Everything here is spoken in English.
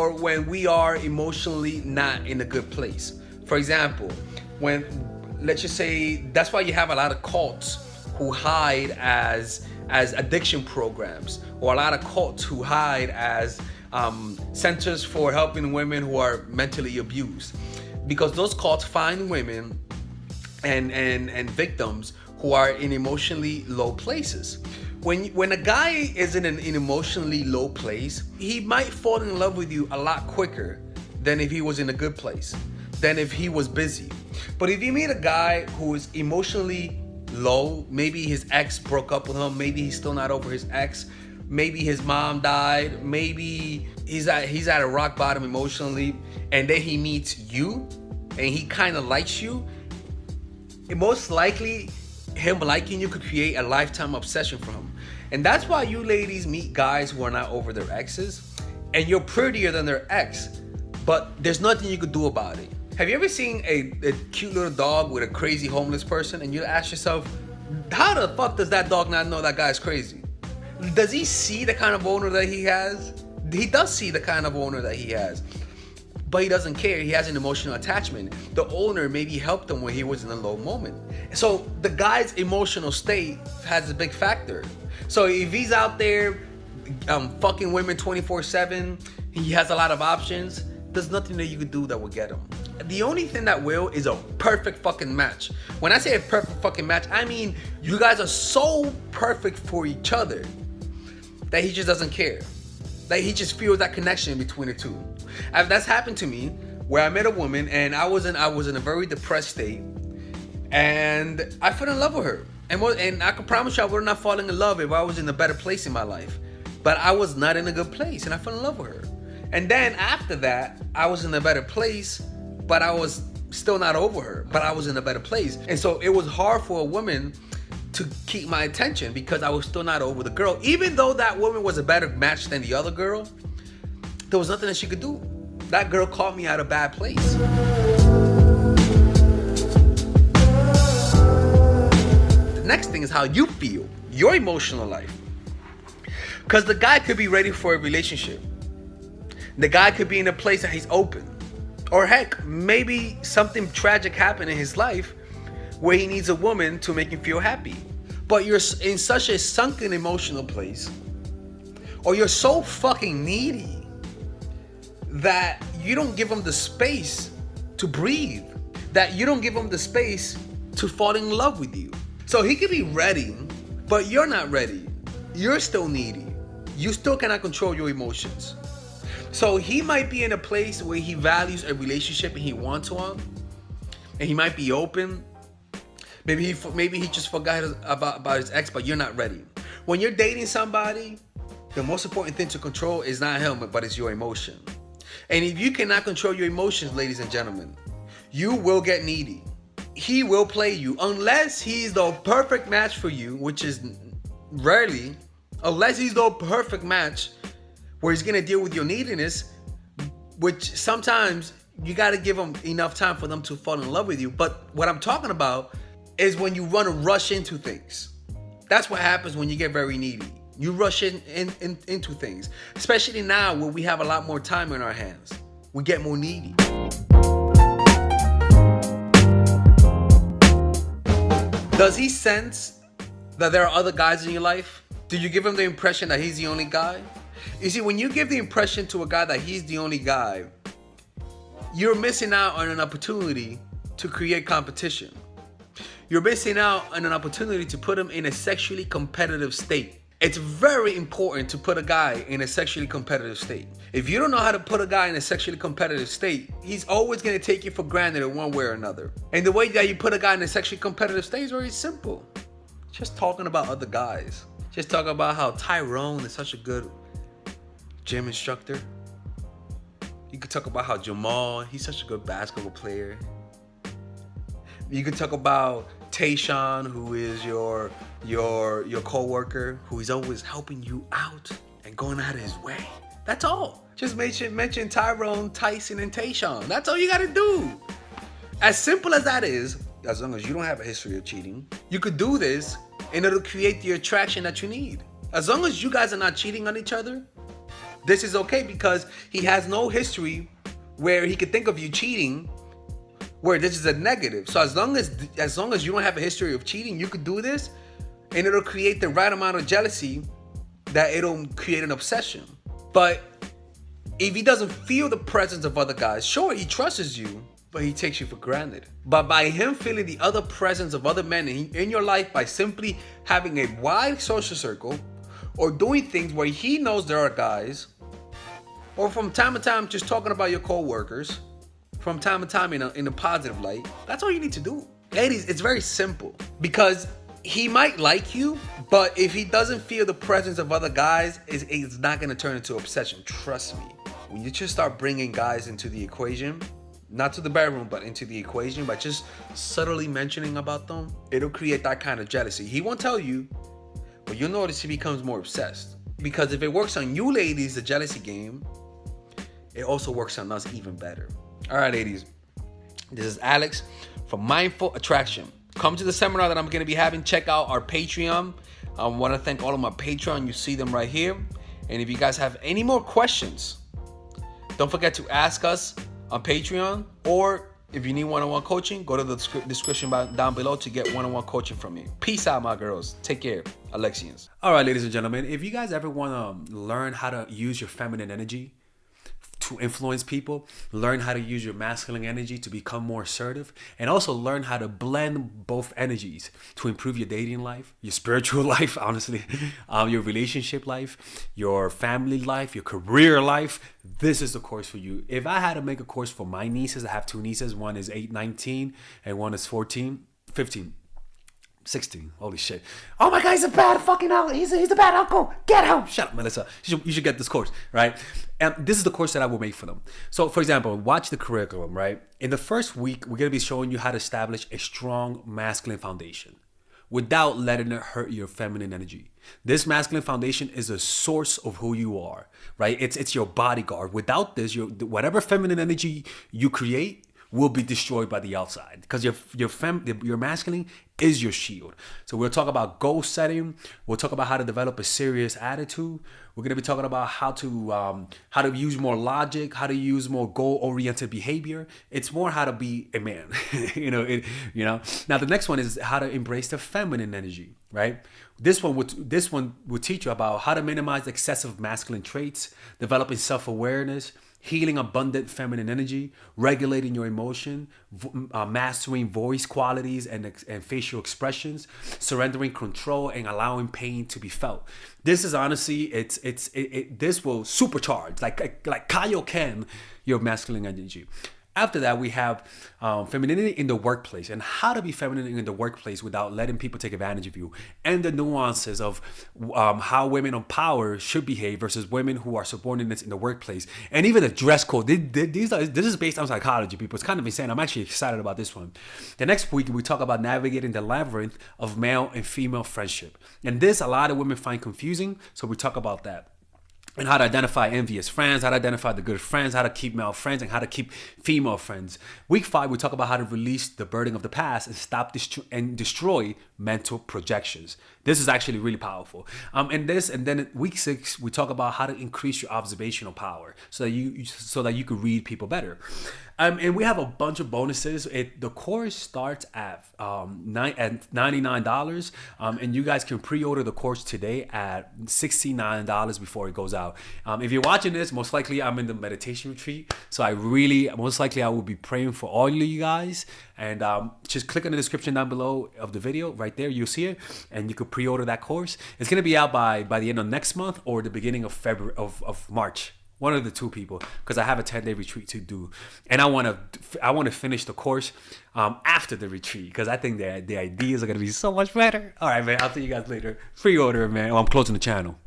or when we are emotionally not in a good place. For example, when, let's just say, that's why you have a lot of cults who hide as addiction programs, or a lot of cults who hide as centers for helping women who are mentally abused, because those cults find women and victims who are in emotionally low places. When a guy is in an emotionally low place, he might fall in love with you a lot quicker than if he was in a good place, than if he was busy. But if you meet a guy who is emotionally low, maybe his ex broke up with him, maybe he's still not over his ex, maybe his mom died, maybe he's at a rock bottom emotionally, and then he meets you and he kind of likes you, most likely him liking you could create a lifetime obsession for him. And that's why you ladies meet guys who are not over their exes, and you're prettier than their ex, but there's nothing you could do about it. Have you ever seen a cute little dog with a crazy homeless person, and you ask yourself, how the fuck does that dog not know that guy's crazy? Does he see the kind of owner that he has? He does see the kind of owner that he has, but he doesn't care. He has an emotional attachment. The owner maybe helped him when he was in a low moment. So the guy's emotional state has a big factor. So if he's out there fucking women 24/7, he has a lot of options, there's nothing that you could do that will get him. The only thing that will is a perfect fucking match. When I say a perfect fucking match, I mean you guys are so perfect for each other that he just doesn't care. Like, he just feels that connection between the two. That's happened to me, where I met a woman and I was in a very depressed state, and I fell in love with her. And I can promise you I would not falling in love if I was in a better place in my life. But I was not in a good place, and I fell in love with her. And then after that, I was in a better place, but I was still not over her, but I was in a better place. And so it was hard for a woman to keep my attention because I was still not over the girl. Even though that woman was a better match than the other girl, there was nothing that she could do. That girl caught me at a bad place. The next thing is how you feel, your emotional life. Because the guy could be ready for a relationship. The guy could be in a place that he's open. Or heck, maybe something tragic happened in his life where he needs a woman to make him feel happy. But you're in such a sunken emotional place, or you're so fucking needy that you don't give him the space to breathe, that you don't give him the space to fall in love with you. So he could be ready, but you're not ready. You're still needy. You still cannot control your emotions. So he might be in a place where he values a relationship and he wants one, and he might be open. Maybe he just forgot about his ex, but you're not ready. When you're dating somebody, the most important thing to control is not him, but it's your emotion. And if you cannot control your emotions, ladies and gentlemen, you will get needy. He will play you unless he's the perfect match for you, which is rarely, unless he's the perfect match where he's gonna deal with your neediness, which sometimes you gotta give them enough time for them to fall in love with you. But what I'm talking about is when you want to rush into things. That's what happens when you get very needy. You rush into things, especially now where we have a lot more time in our hands. We get more needy. Does he sense that there are other guys in your life? Do you give him the impression that he's the only guy? You see, when you give the impression to a guy that he's the only guy, you're missing out on an opportunity to create competition. You're missing out on an opportunity to put him in a sexually competitive state. It's very important to put a guy in a sexually competitive state. If you don't know how to put a guy in a sexually competitive state, he's always going to take you for granted in one way or another. And the way that you put a guy in a sexually competitive state is very simple. Just talking about other guys. Just talking about how Tyrone is such a good gym instructor. You could talk about how Jamal, he's such a good basketball player. You could talk about Tayshawn, who is your co-worker, who is always helping you out and going out of his way. That's all. Just mention Tyrone, Tyson, and Tayshawn. That's all you gotta do. As simple as that is, as long as you don't have a history of cheating, you could do this and it'll create the attraction that you need. As long as you guys are not cheating on each other, This is okay because he has no history where he could think of you cheating where this is a negative. So as long as you don't have a history of cheating, you could do this and it'll create the right amount of jealousy that it'll create an obsession. But if he doesn't feel the presence of other guys, sure, he trusts you, but he takes you for granted. But by him feeling the other presence of other men in your life by simply having a wide social circle or doing things where he knows there are guys, or from time to time just talking about your co-workers, from time to time in a positive light, that's all you need to do. Ladies, it's very simple because he might like you, but if he doesn't feel the presence of other guys, it's not gonna turn into obsession. Trust me. When you just start bringing guys into the equation, not to the bedroom, but into the equation, by just subtly mentioning about them, it'll create that kind of jealousy. He won't tell you, but you'll notice he becomes more obsessed. Because if it works on you ladies, the jealousy game, it also works on us even better. All right, ladies, this is Alex from Mindful Attraction. Come to the seminar that I'm going to be having. Check out our Patreon. I want to thank all of my Patreon. You see them right here. And if you guys have any more questions, don't forget to ask us on Patreon, or if you need one-on-one coaching, go to the description down below to get one-on-one coaching from me. Peace out, my girls. Take care. Alexians. All right, ladies and gentlemen, if you guys ever want to learn how to use your feminine energy to influence people, learn how to use your masculine energy to become more assertive, and also learn how to blend both energies to improve your dating life, your spiritual life, honestly, your relationship life, your family life, your career life, this is the course for you. If I had to make a course for my nieces, I have two nieces, one is 19 and one is 15. 16. Holy shit. Oh my God, he's a bad fucking uncle. He's a bad uncle. Get him. Shut up, Melissa. You should get this course, right? And this is the course that I will make for them. So, for example, watch the curriculum, right? In the first week, we're going to be showing you how to establish a strong masculine foundation without letting it hurt your feminine energy. This masculine foundation is a source of who you are, right? It's your bodyguard. Without this, whatever feminine energy you create will be destroyed by the outside, because your masculine is your shield. So we'll talk about goal setting. We'll talk about how to develop a serious attitude. We're going to be talking about how to use more logic, how to use more goal-oriented behavior. It's more how to be a man. Now the next one is how to embrace the feminine energy, right? This one will teach you about how to minimize excessive masculine traits, developing self-awareness, healing abundant feminine energy, regulating your emotion, mastering voice qualities and facial expressions, surrendering control, and allowing pain to be felt. This is honestly, this will supercharge, like Kaioken, your masculine energy. After that, we have femininity in the workplace and how to be feminine in the workplace without letting people take advantage of you, and the nuances of how women of power should behave versus women who are subordinates in the workplace, and even the dress code. This is based on psychology, people. It's kind of insane. I'm actually excited about this one. The next week, we talk about navigating the labyrinth of male and female friendship. And this, a lot of women find confusing, so we talk about that. And how to identify envious friends, how to identify the good friends, how to keep male friends, and how to keep female friends. Week 5, we talk about how to release the burden of the past and stop and destroy mental projections. This is actually really powerful. And then week 6, we talk about how to increase your observational power so that you can read people better. And we have a bunch of bonuses. The course starts at $99, and you guys can pre-order the course today at $69 before it goes out. If you're watching this, most likely I'm in the meditation retreat, so most likely I will be praying for all of you guys. And just click on the description down below of the video. Right there, you'll see it, and you can pre-order that course. It's gonna be out by the end of next month or the beginning of February of March. One of the two, people, because I have a 10-day retreat to do, and I want to finish the course after the retreat, because I think the ideas are gonna be so much better. All right, man. I'll see you guys later. Pre-order, man. I'm closing the channel.